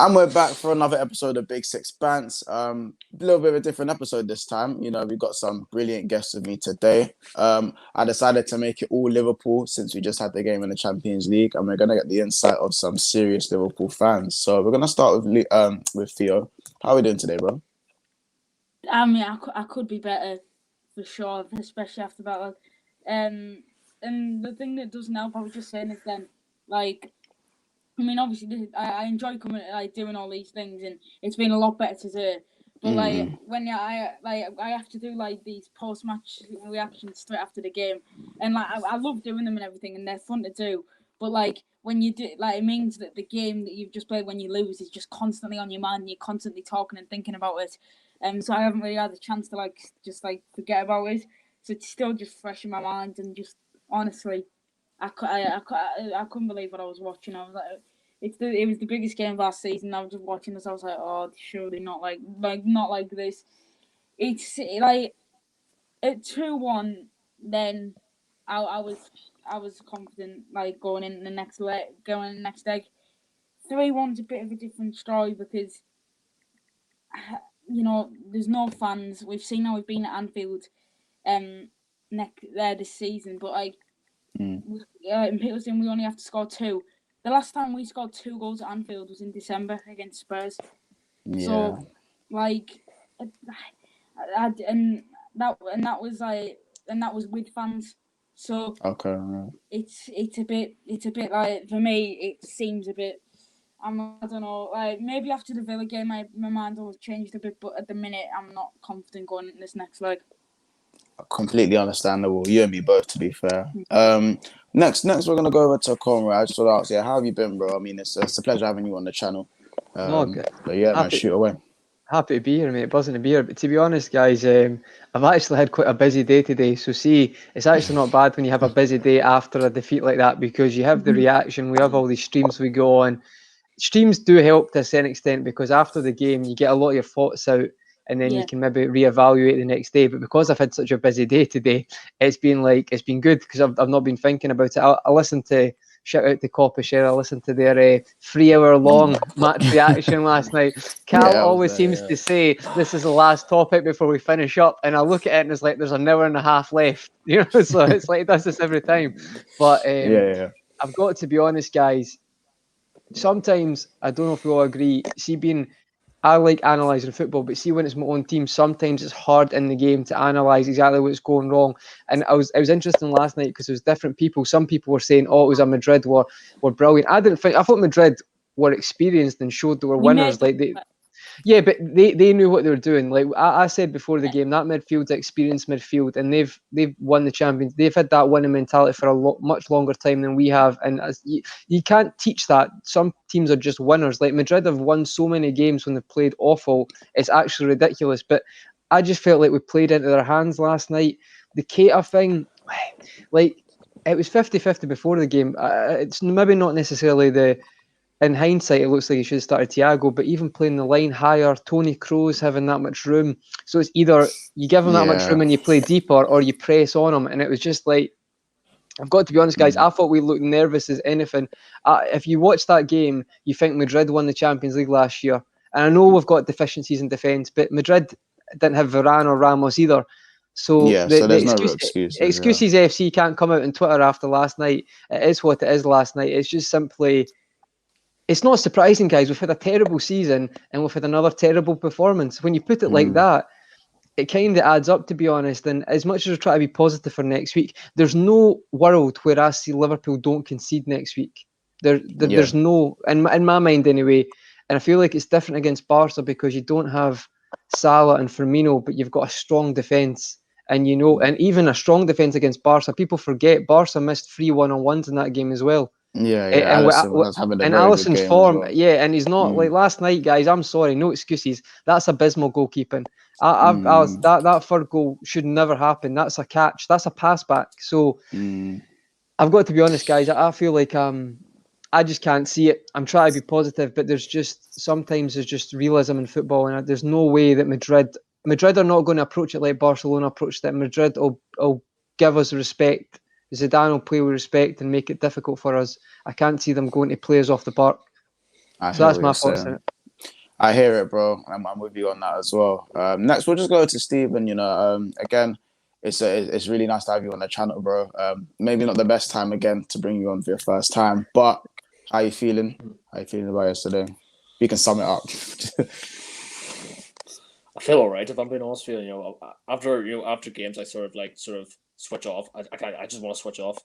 And we're back for another episode of Big Six Bants. A little bit of a different episode this time. You know, we've got some brilliant guests with me today. I decided to make it all Liverpool since we just had the game in the Champions League, and we're gonna get the insight of some serious Liverpool fans. So we're gonna start with Theo. How are we doing today, bro? I mean, I could be better for sure, especially after that. And the thing that doesn't help, I was just saying, is then like. I mean, obviously, I enjoy coming, doing all these things, and it's been a lot better today. But when I have to do these post-match reactions straight after the game, and I love doing them and everything, and they're fun to do. But when you do, it means that the game that you've just played when you lose is just constantly on your mind. And you're constantly talking and thinking about it. So I haven't really had the chance to just forget about it. So it's still just fresh in my mind, and just honestly. I couldn't believe what I was watching. I was like, it was the biggest game of last season. I was just watching this. I was like, oh, surely not not like this. It's like at 2-1. Then I was confident going in the next leg, going in the next leg. 3-1's a bit of a different story because there's no fans. We've seen how we've been at Anfield, this season, but in Peterson, we only have to score 2. The last time we scored 2 goals at Anfield was in December against Spurs. Yeah. So, and that was with fans. So okay, it's a bit for me. It seems a bit. I don't know. Maybe after the Villa game, my mind will have changed a bit. But at the minute, I'm not confident going in this next leg. Completely understandable. You and me both, to be fair. Next, we're gonna go over to Conroy. I just want to ask, how have you been, bro? I mean, it's a pleasure having you on the channel. Good. But yeah, man, shoot away. Happy to be here, mate. Buzzing to be here. But to be honest, guys, I've actually had quite a busy day today. So see, it's actually not bad when you have a busy day after a defeat like that, because you have the reaction. We have all these streams we go on. Streams do help to a certain extent, because after the game you get a lot of your thoughts out, and then you can maybe reevaluate the next day. But because I've had such a busy day today, it's been good, because I've not been thinking about it. I listened to, shout out to Coppa Share, I listened to their 3-hour long match reaction last night. Cal always seems to say this is the last topic before we finish up, and I look at it and it's like there's an hour and a half left, so it's like he does this every time. But I've got to be honest, guys, sometimes, I don't know if we all agree, I like analysing football, but see, when it's my own team, sometimes it's hard in the game to analyse exactly what's going wrong. And it was interesting last night because there was different people. Some people were saying, "Oh, it was a Madrid were brilliant." I thought Madrid were experienced and showed they were winners. Yeah, but they knew what they were doing. Like I said before the game, that midfield's experienced midfield, and they've won the Champions. They've had that winning mentality for much longer time than we have, and you can't teach that. Some teams are just winners. Like Madrid have won so many games when they've played awful. It's actually ridiculous. But I just felt like we played into their hands last night. The Keita thing, it was 50-50 before the game. It's maybe not necessarily in hindsight, it looks like he should have started Thiago, but even playing the line higher, Tony Kroos having that much room. So it's either you give him that much room and you play deeper, or you press on him. And it was just like, I've got to be honest, guys, I thought we looked nervous as anything. If you watch that game, you think Madrid won the Champions League last year. And I know we've got deficiencies in defence, but Madrid didn't have Varane or Ramos either. So so there's no real excuses FC can't come out on Twitter after last night. It is what it is last night. It's just simply... It's not surprising, guys. We've had a terrible season and we've had another terrible performance. When you put it like that, it kind of adds up, to be honest. And as much as we try to be positive for next week, there's no world where I see Liverpool don't concede next week. There's no, in my mind anyway. And I feel like it's different against Barca because you don't have Salah and Firmino, but you've got a strong defence. And and even a strong defence against Barca. People forget Barca missed 3 1-on-1s in that game as well. And Alisson's form, and he's not like last night, guys. I'm sorry, no excuses. That's abysmal goalkeeping. That third goal should never happen. That's a catch. That's a pass back. So I've got to be honest, guys. I feel like I just can't see it. I'm trying to be positive, but there's just realism in football, and there's no way that Madrid are not going to approach it like Barcelona approached it. Madrid will give us respect. Zidane will play with respect and make it difficult for us. I can't see them going to play us off the park. So that's my thoughts on it. I hear it, bro. I'm with you on that as well. Next, we'll just go to Stephen. Again, it's really nice to have you on the channel, bro. Maybe not the best time again to bring you on for your first time, but how you feeling? How you feeling about yesterday? You can sum it up. I feel all right if I'm being honest with you. After games, I sort of switch off. I just want to switch off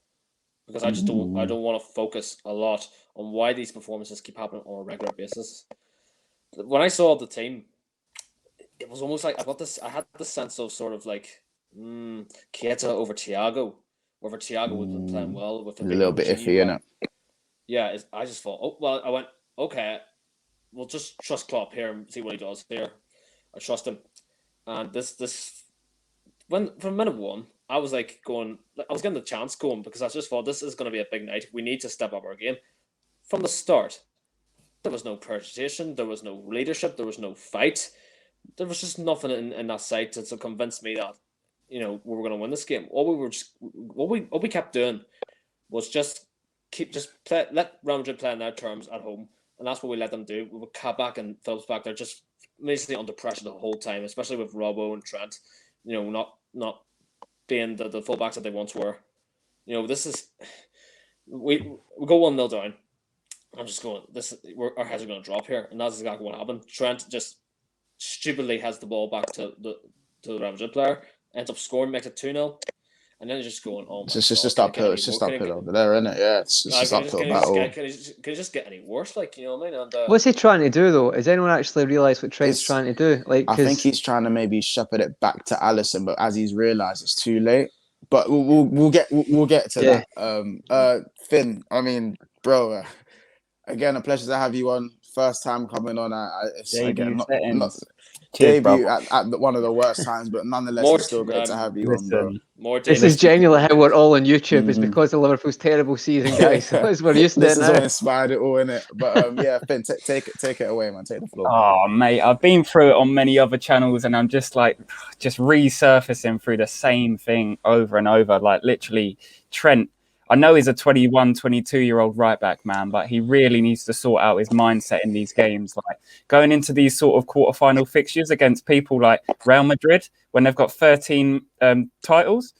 because I don't want to focus a lot on why these performances keep happening on a regular basis. When I saw the team, it was almost like I had this sense of sort of like Keita over Thiago, whether Thiago would be playing well with a little bit iffy, innit? Yeah, I just thought, I went, okay, we'll just trust Klopp here and see what he does here. I trust him, and from minute one, I was like I was getting the chance going because I just thought this is going to be a big night. We need to step up our game. From the start, there was no presentation, there was no leadership, there was no fight. There was just nothing in that side to convince me that we were going to win this game. All we kept doing was let Real Madrid play on their terms at home, and that's what we let them do. We were Kabak and Phillips back there just basically under pressure the whole time, especially with Robbo and Trent, not being the fullbacks that they once were. This is we go 1-0 down. I'm just going. Our heads are going to drop here, and that's exactly what happened. Trent just stupidly has the ball back to the Real Madrid player, ends up scoring, makes it 2-0, and then just going, oh my God. It's just uphill. It's just uphill over there, isn't it? Yeah, it's just uphill battle. Can it just get any worse? Like, you know what I mean? And, what's he trying to do though? Has anyone actually realised what Trent's trying to do? I think he's trying to maybe shepherd it back to Alisson, but as he's realised, it's too late. But we'll get to that. Finn, I mean, bro, again, a pleasure to have you on. First time coming on. It's again not debut at one of the worst times, but nonetheless, it's still great to have you on, bro. This is genuinely how we're all on YouTube. It's because of Liverpool's terrible season, guys. We're used to this it is now. what inspired it all, innit? But yeah, Finn, take it away, man. Take the floor. Oh, mate, I've been through it on many other channels, and I'm just resurfacing through the same thing over and over. Like literally, Trent. I know he's a 21, 22-year-old right-back, man, but he really needs to sort out his mindset in these games. Like going into these sort of quarterfinal fixtures against people like Real Madrid, when they've got 13 titles,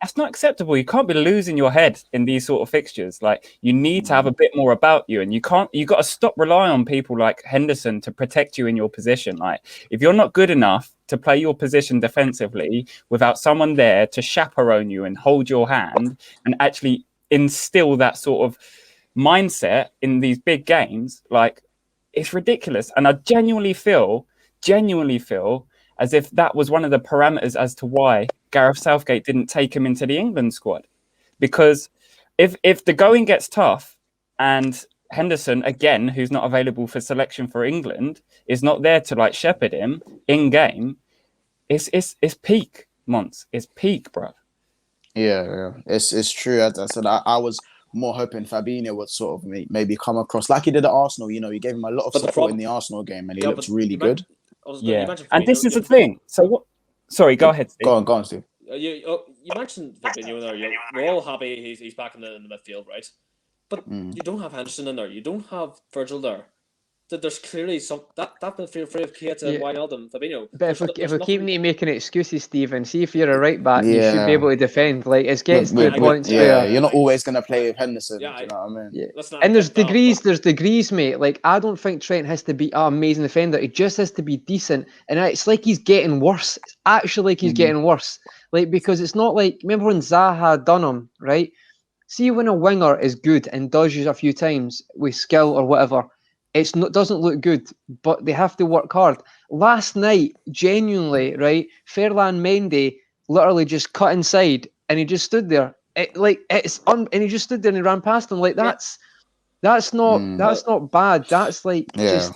that's not acceptable. You can't be losing your head in these sort of fixtures. Like you need to have a bit more about you, and you got to stop relying on people like Henderson to protect you in your position. Like if you're not good enough to play your position defensively without someone there to chaperone you and hold your hand and actually instill that sort of mindset in these big games, like it's ridiculous. And I genuinely feel as if that was one of the parameters as to why Gareth Southgate didn't take him into the England squad. Because if the going gets tough and Henderson, again, who's not available for selection for England, is not there to like shepherd him in game, it's peak, Mons. It's peak, bro. Yeah. It's true. As I said, I was more hoping Fabinho would sort of maybe come across like he did at Arsenal. He gave him a lot of support in the Arsenal game, and he looked really good. And this is the thing. So what? Sorry, go ahead, Steve. Go on, Steve. You mentioned Fabinho there. We're all happy he's back in the midfield, right? But you don't have Henderson in there. You don't have Virgil there. There's clearly that midfield for Keita, Wijnaldum, Fabinho. But if we keep making excuses, Stephen, see if you're a right back, you should be able to defend. Like it gets to the points where you're not always going to play with Henderson. Do you know what I mean? Yeah. And there's degrees, mate. Like I don't think Trent has to be an amazing defender. He just has to be decent. And it's like he's getting worse. It's actually like he's getting worse. Like because it's not like remember when Zaha done him, right? See when a winger is good and does use a few times with skill or whatever. Doesn't look good, but they have to work hard. Last night, genuinely, right? Ferland Mendy literally just cut inside, and he just stood there. And he just stood there and he ran past him. Like that's not bad. That's like just.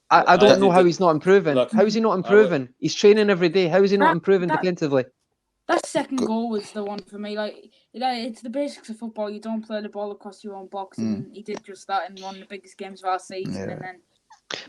I don't know how he's not improving. Look, how is he not improving? He's training every day. How is he not improving defensively? That second goal was the one for me. Like, it's the basics of football. You don't play the ball across your own box, and he did just that in one of the biggest games of our season. And then,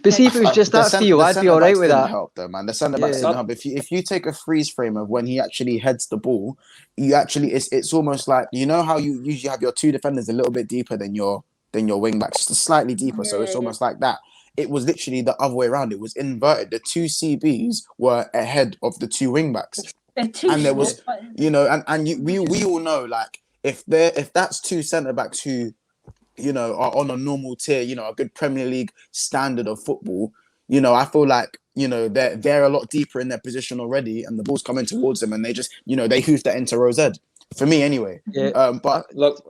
but see, if it was just that, Theo, I'd be all right with that. Help though, man. The centre backs didn't help. If you take a freeze frame of when he actually heads the ball, it's almost like how you usually have your two defenders a little bit deeper than your wing backs, just slightly deeper. So it's almost like that. it was literally the other way around. It was inverted. The two CBs were ahead of the two wing backs. They're too And there small. was, you know, we all know, like, if that's two centre backs who, you know, are on a normal tier, you know, a good Premier League standard of football, you know, I feel like, you know, they're a lot deeper in their position already, and the ball's coming towards them, and they just, you know, they hoof that into Rosette. For me, anyway. Yeah. But Look,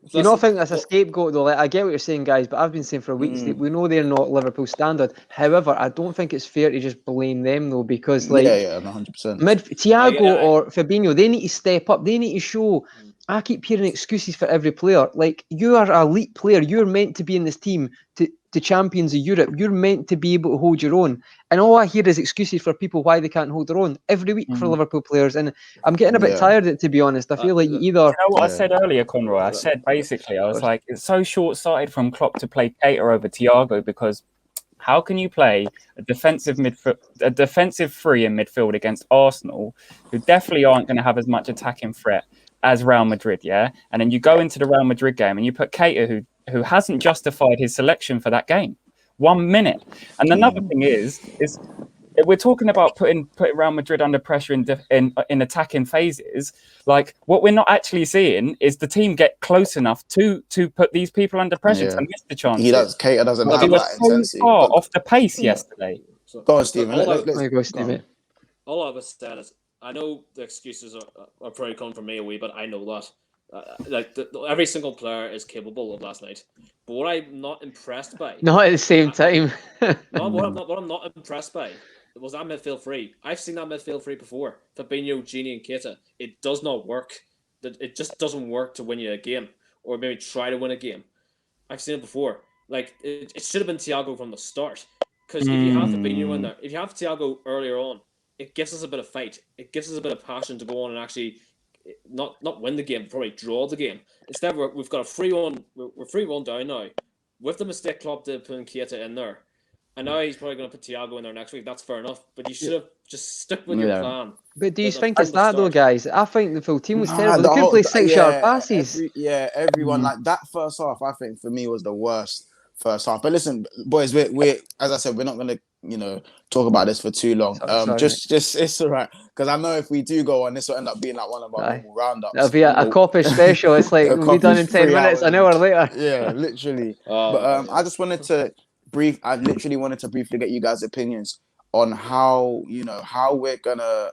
You don't think that's a scapegoat though? Like, I get what you're saying, guys, but I've been saying for weeks that we know they're not Liverpool standard. However, I don't think it's fair to just blame them though, because like 100%. Thiago or Fabinho, they need to step up. They need to show. I keep hearing excuses for every player. Like, you are an elite player. You're meant to be in this team to champions of Europe. You're meant to be able to hold your own. And all I hear is excuses for people why they can't hold their own every week for Liverpool players. And I'm getting a bit tired of it, to be honest. I feel like you either... You know what I said earlier, Conroy? I said basically, I was like, it's so short-sighted from Klopp to play Keita over Thiago, because how can you play a defensive three in midfield against Arsenal, who definitely aren't going to have as much attacking threat as Real Madrid, yeah? And then you go into the Real Madrid game and you put Keita, who hasn't justified his selection for that game. 1 minute. And another thing is we're talking about putting Real Madrid under pressure in attacking phases. Like, what we're not actually seeing is the team get close enough to put these people under pressure to miss the chance. Keita doesn't have that intensity. Off the pace yesterday. Go on, Stephen. All I was saying is, I know the excuses are probably coming from me a wee bit. I know that. Every single player is capable of last night. But what I'm not impressed by... Not at the same time. What I'm not impressed by was that midfield three. I've seen that midfield three before. Fabinho, Gini and Keita. It does not work. It just doesn't work to win you a game. Or maybe try to win a game. I've seen it before. Like, it should have been Thiago from the start. Because if you have Fabinho in there, if you have Thiago earlier on, it gives us a bit of fight. It gives us a bit of passion to go on and actually not win the game, probably draw the game. Instead, we've got a 3-1. We're 3-1 down now. With the mistake Klopp did putting Keita in there. And now he's probably going to put Thiago in there next week. That's fair enough. But you should have just stuck with your plan. But do you think it's that though, guys? I think the full team was terrible. They couldn't play 6-yard passes. Everyone, like, that first half, I think, for me, was the worst first half. But listen, boys, we're as I said, we're not going to, you know, talk about this for too long. Just it's all right, because I know if we do go on, this will end up being like one of our normal roundups. It'll be a copy special. It's like we'll be done in 10 minutes, an hour later. Yeah, literally. I just wanted to briefly get you guys' opinions on how we're gonna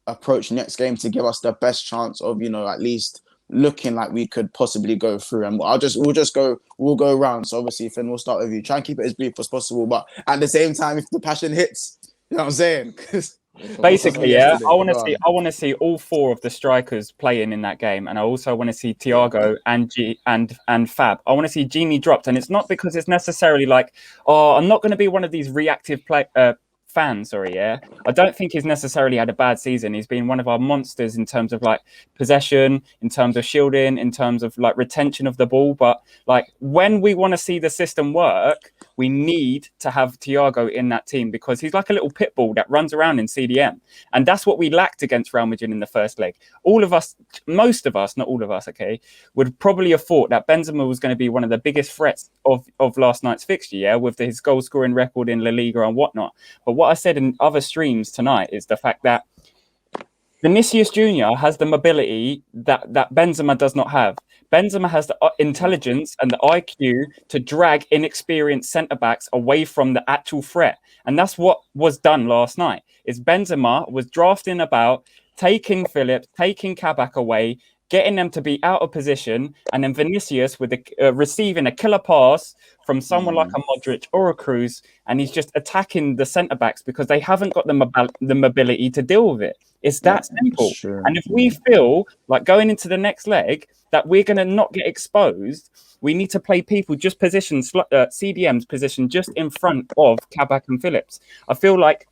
approach next game to give us the best chance of, you know, at least looking like we could possibly go through. And we'll go around. So obviously, Finn, we'll start with you. Try and keep it as brief as possible, but at the same time, if the passion hits, you know what I'm saying? Basically, I want to see all four of the strikers playing in that game, and I also want to see Thiago and Fab. I want to see Gini dropped, and it's not because it's necessarily like, oh, I'm not going to be one of these reactive fans. I don't think he's necessarily had a bad season. He's been one of our monsters in terms of like possession, in terms of shielding, in terms of like retention of the ball. But like, when we want to see the system work, we need to have Thiago in that team, because he's like a little pit bull that runs around in CDM. And that's what we lacked against Real Madrid in the first leg. Most of us, not all of us, okay, would probably have thought that Benzema was going to be one of the biggest threats of last night's fixture, with his goal scoring record in La Liga and whatnot. But what I said in other streams tonight is the fact that Vinicius Jr. has the mobility that Benzema does not have. Benzema has the intelligence and the IQ to drag inexperienced centre-backs away from the actual threat. And that's what was done last night. Is Benzema was drafting about, taking Phillips, taking Kabak away, getting them to be out of position, and then Vinicius with receiving a killer pass from someone like a Modric or a Cruz, and he's just attacking the centre-backs because they haven't got the mobility to deal with it. It's that simple. Sure. And if we feel like going into the next leg that we're going to not get exposed, we need to play people just positioned, CDM's position just in front of Kabak and Phillips. I feel like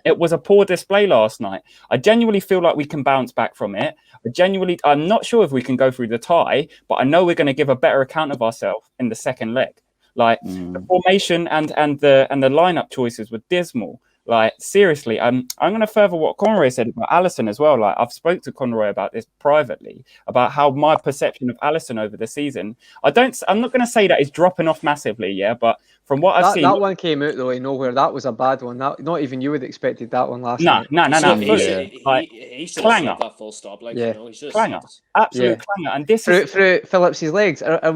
it was a poor display last night. I genuinely feel like we can bounce back from it. I'm not sure if we can go through the tie, but I know we're going to give a better account of ourselves in the second leg. Like the formation and the lineup choices were dismal. Like, seriously, I'm going to further what Conroy said about Alisson as well. Like, I've spoke to Conroy about this privately, about how my perception of Alisson over the season, I'm not going to say that he's dropping off massively, yeah, but from what I've seen... That one came out, though, in nowhere. That was a bad one. Not even you would have expected that one last night. No. He should have saved that full stop. Like, yeah. he should have clanger. Absolute clanger. And this is... Through Phillips' legs. What are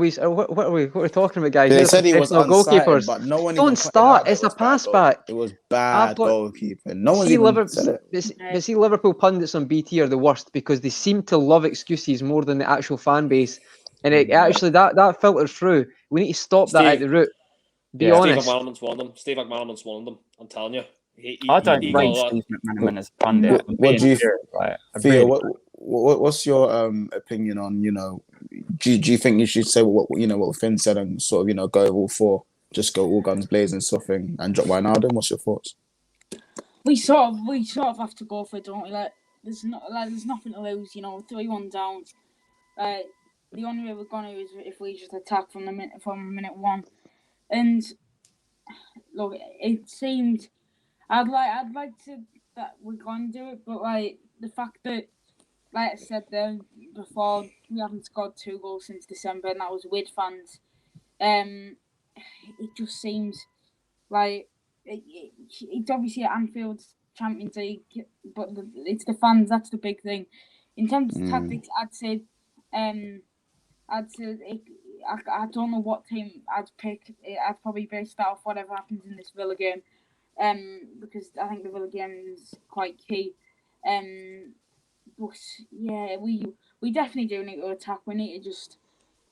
we talking about, guys? They said he was unsighted, goalkeepers. but no one don't start. It's a pass back. It was bad goalkeeping. No one even said it. But see, Liverpool pundits on BT are the worst because they seem to love excuses more than the actual fan base. And it actually, that filters through. We need to stop that at the root. Be honest. Steve McManaman's one of them. I'm telling you. I don't rate Steve McManaman as a pundit. What do you Theo, what's your opinion on, do you think you should say what Finn said and sort of, go all four, just go all guns blazing sort of thing and drop Wijnaldum? What's your thoughts? We sort of have to go for it, don't we? There's nothing to lose, 3-1 down. The only way we're gonna is if we just attack from minute one. And look, it seemed I'd like to that we're gonna do it, but the fact that, like I said there before, we haven't scored 2 goals since December, and that was with fans. It just seems like it's obviously Anfield's Champions League, but it's the fans. That's the big thing. In terms of tactics, I'd say I don't know what team I'd pick. I'd probably base that off whatever happens in this Villa game, because I think the Villa game is quite key. But yeah, we definitely do need to attack. We just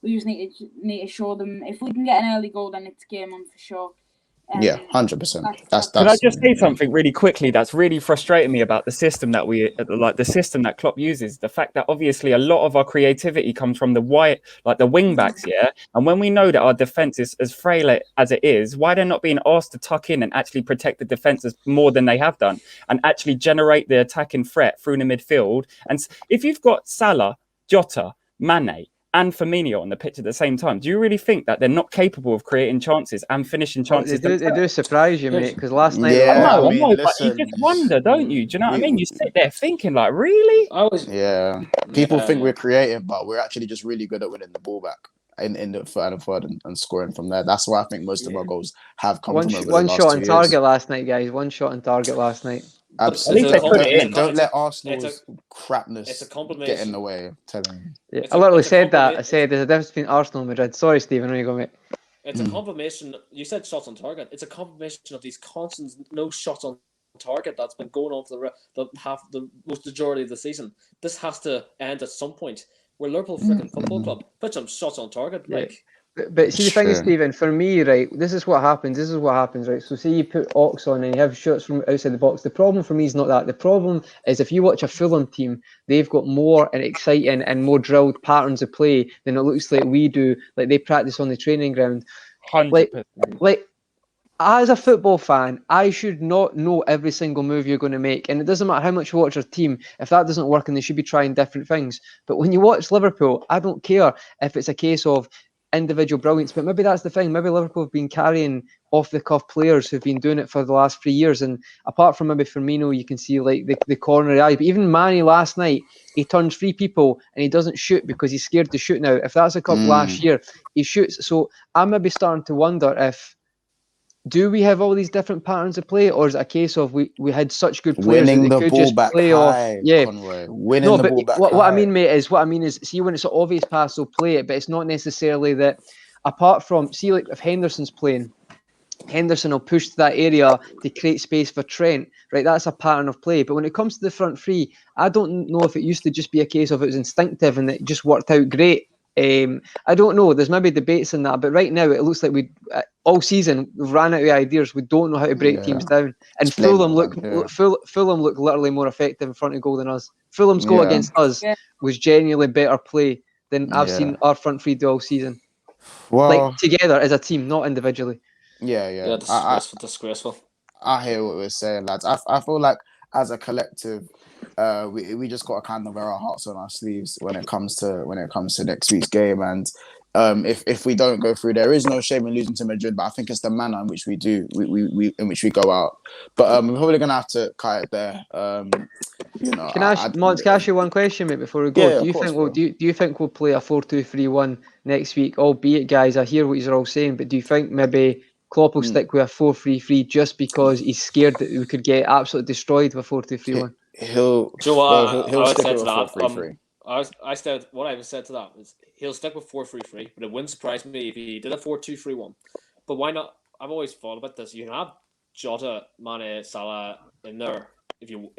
need to show them if we can get an early goal, then it's game on for sure. 100%. Can I just say something really quickly that's really frustrating me about the system that the system that Klopp uses? The fact that obviously a lot of our creativity comes from the wing backs, yeah. And when we know that our defense is as frail as it is, why they're not being asked to tuck in and actually protect the defenses more than they have done, and actually generate the attacking threat through the midfield? And if you've got Salah, Jota, Mane, and Firmino on the pitch at the same time, do you really think that they're not capable of creating chances and finishing chances? They do surprise you, mate, because last night... I know, but you just wonder, don't you? Do you know what I mean? You sit there thinking, like, really? People think we're creative, but we're actually just really good at winning the ball back in the third and scoring from there. That's why I think most of our goals have come from over the last 2 years. One shot on target last night, guys. One shot on target last night. Absolutely. Don't let Arsenal's crapness get in the way. I'm telling you. I literally said that. I said there's a difference between Arsenal and Madrid. Sorry, Stephen. Where you go, mate? It's a confirmation. You said shots on target. It's a confirmation of these constant no shots on target that's been going on for the most majority of the season. This has to end at some point. We're Liverpool freaking football club. Put some shots on target, But see, the thing is, Stephen, for me, right, this is what happens, right? So say you put Ox on and you have shots from outside the box. The problem for me is not that. The problem is if you watch a Fulham team, they've got more and exciting and more drilled patterns of play than it looks like we do. Like they practice on the training ground. 100%. Like as a football fan, I should not know every single move you're going to make. And it doesn't matter how much you watch your team. If that doesn't work, and they should be trying different things. But when you watch Liverpool, I don't care if it's a case of individual brilliance, but maybe that's the thing. Maybe Liverpool have been carrying off-the-cuff players who've been doing it for the last 3 years. And apart from maybe Firmino, you can see like the corner eye. But even Mane last night, he turns 3 people and he doesn't shoot because he's scared to shoot now. If that's a cup last year, he shoots. So I'm maybe starting to wonder if do we have all these different patterns of play, or is it a case of we had such good players winning that the could ball just back play high, off? Yeah, Conroy. Winning the ball back what high. I mean, mate, is see when it's an obvious pass, they'll play it, but it's not necessarily that. Apart from like if Henderson's playing, Henderson will push to that area to create space for Trent. Right, that's a pattern of play. But when it comes to the front three, I don't know if it used to just be a case of it was instinctive and it just worked out great. I don't know. There's maybe debates in that, but right now it looks like we all season we've ran out of ideas. We don't know how to break teams down, and Fulham look literally more effective in front of goal than us. Fulham's goal against us was genuinely better play than I've seen our front three do all season. Well, like together as a team, not individually. Yeah. Disgraceful. I hear what we're saying, lads. I feel like as a collective, we just got to kind of wear our hearts on our sleeves when it comes to next week's game. And if we don't go through, there is no shame in losing to Madrid, but I think it's the manner in which we do, we in which we go out. But we're probably gonna have to cut it there. Can I ask, Mons, can I ask you one question, mate, before we go? Yeah, do you of course, think bro. do you think we'll play a 4-2-3-1 next week? Albeit, guys, I hear what you're all saying, but do you think maybe Klopp will stick with a 4-3-3 just because he's scared that we could get absolutely destroyed with 4-2-3-1? He'll So he'll I stick said with to a that. 4-3-3. I said what I said to that is he'll stick with 4-3-3, but it wouldn't surprise me if he did a 4-2-3-1. But why not? I've always thought about this. You can have Jota, Mane, Salah in there if you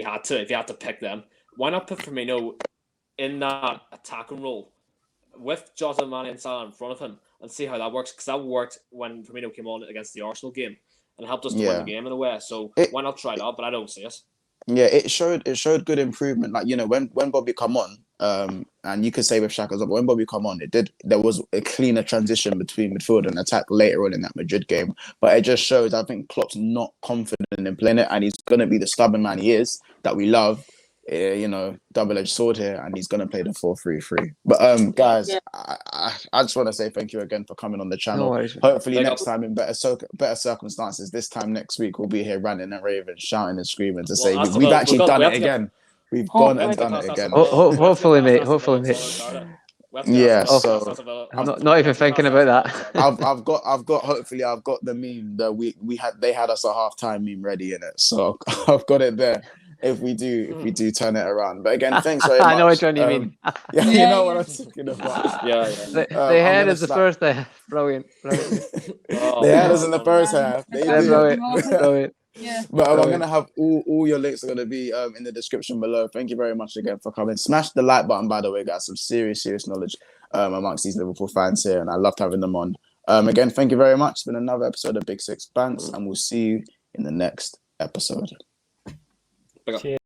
had to pick them. Why not put Firmino in that attacking role with Jota, Mane, and Salah in front of him and see how that works? Because that worked when Firmino came on against the Arsenal game and helped us to win the game in a way. So why not try that? But I don't see us. Yeah, it showed good improvement. Like, when Bobby come on, and you could say with Shaq as well, but when Bobby come on, there was a cleaner transition between midfield and attack later on in that Madrid game. But it just shows, I think Klopp's not confident in playing it, and he's gonna be the stubborn man he is that we love. Double-edged sword here, and he's gonna play the 4-3-3. But guys, I just want to say thank you again for coming on the channel. No worries, Hopefully next time in better circumstances. This time next week we'll be here ranting and raving, shouting and screaming to say we've actually done it again. We've gone and done it again. Hopefully, mate. Hopefully, mate. Yeah, so I'm not even thinking about that. I've got hopefully I've got the meme that they had us a halftime meme ready in it, so I've got it there. If we do turn it around. But again, thanks very much. I know which one you mean. Yeah, you know what I'm talking about. Yeah. They had us the first half. Brilliant. They had us in the first half. They did. Brilliant. Yeah. But I'm gonna have all your links are gonna be in the description below. Thank you very much again for coming. Smash the like button, by the way, guys. Some serious knowledge amongst these Liverpool fans here, and I loved having them on. Again, thank you very much. It's been another episode of Big Six Bants, and we'll see you in the next episode. Cheers.